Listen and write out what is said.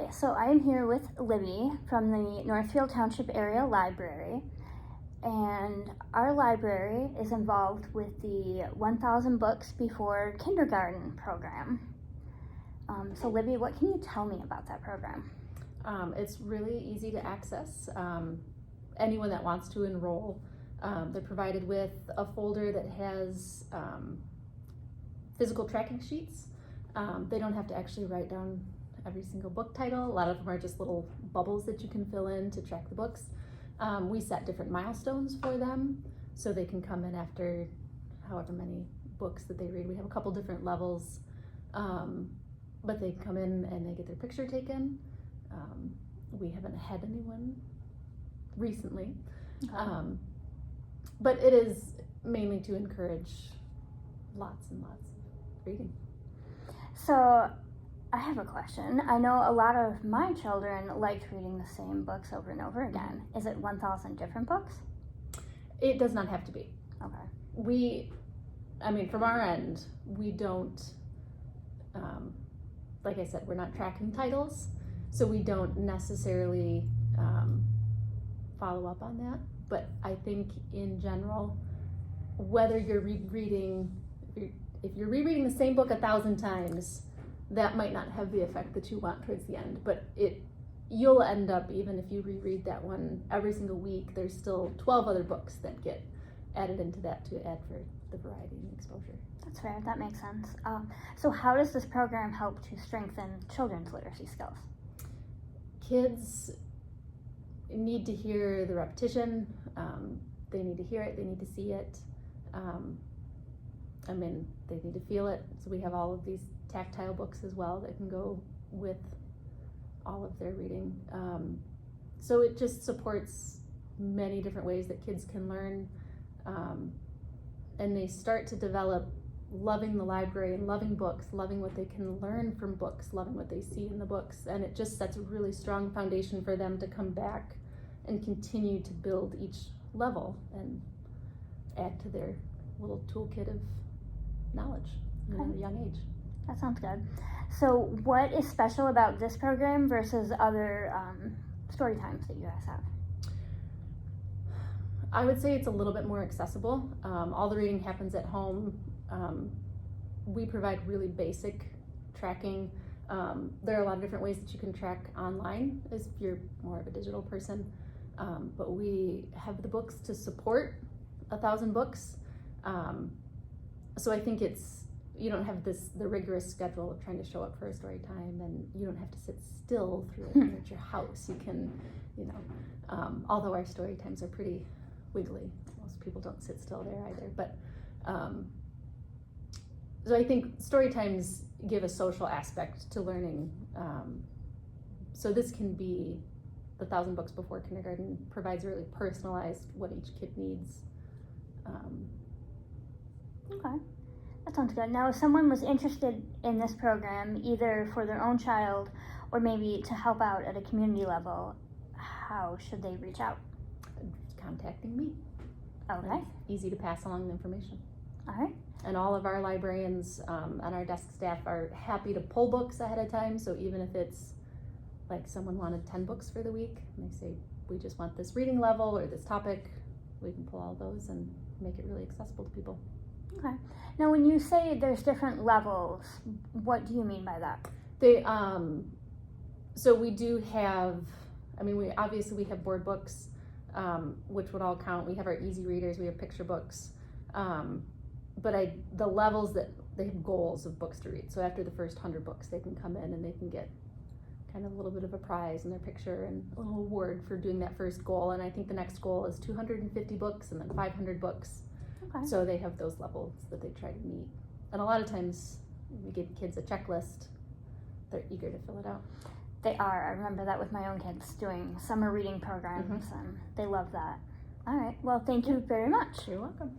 Hi, so I'm here with Libby from the Northfield Township Area Library, and our library is involved with the 1,000 Books Before Kindergarten program. So Libby, what can you tell me about that program? It's really easy to access. Anyone that wants to enroll, they're provided with a folder that has physical tracking sheets. They don't have to actually write down every single book title. A lot of them are just little bubbles that you can fill in to track the books. We set different milestones for them so they can come in after however many books that they read. We have a couple different levels, but they come in and they get their picture taken. We haven't had anyone recently, but it is mainly to encourage lots and lots of reading. So I have a question. I know a lot of my children liked reading the same books over and over again. Is it 1,000 different books? It does not have to be. Okay. From our end, we don't, like I said, we're not tracking titles, so we don't necessarily follow up on that. But I think in general, whether you're rereading, if you're rereading the same book 1,000 times, that might not have the effect that you want towards the end, but you'll end up, even if you reread that one every single week, there's still 12 other books that get added into that to add for the variety and exposure. That's fair, that makes sense. So how does this program help to strengthen children's literacy skills? Kids need to hear the repetition, they need to hear it, they need to see it, they need to feel it. So we have all of these tactile books as well that can go with all of their reading. So it just supports many different ways that kids can learn, and they start to develop loving the library and loving books, loving what they can learn from books, loving what they see in the books, and it just sets a really strong foundation for them to come back and continue to build each level and add to their little toolkit of knowledge at a young age. That sounds good. So what is special about this program versus other story times that you guys have? I would say it's a little bit more accessible. All the reading happens at home. We provide really basic tracking. There are a lot of different ways that you can track online if you're more of a digital person. But we have the books to support 1,000 books. So I think you don't have the rigorous schedule of trying to show up for a story time, and you don't have to sit still through it at your house. You can, although our story times are pretty wiggly, most people don't sit still there either, but so I think story times give a social aspect to learning. So this can be the 1,000 Books Before Kindergarten provides really personalized what each kid needs. Okay, that sounds good. Now, if someone was interested in this program, either for their own child or maybe to help out at a community level, how should they reach out? Contacting me. Okay. It's easy to pass along the information. All right. And all of our librarians and our desk staff are happy to pull books ahead of time, so even if it's like someone wanted 10 books for the week, and they say, we just want this reading level or this topic, we can pull all those and make it really accessible to people. Okay. Now, when you say there's different levels, what do you mean by that? So we do have, we have board books, which would all count. We have our easy readers, we have picture books, but the levels that they have goals of books to read. So after the first 100 books, they can come in and they can get kind of a little bit of a prize in their picture and a little award for doing that first goal. And I think the next goal is 250 books and then 500 books. Okay. So they have those levels that they try to meet. And a lot of times we give kids a checklist. They're eager to fill it out. They are. I remember that with my own kids doing summer reading programs, and they love that. All right. Well, thank you very much. You're welcome.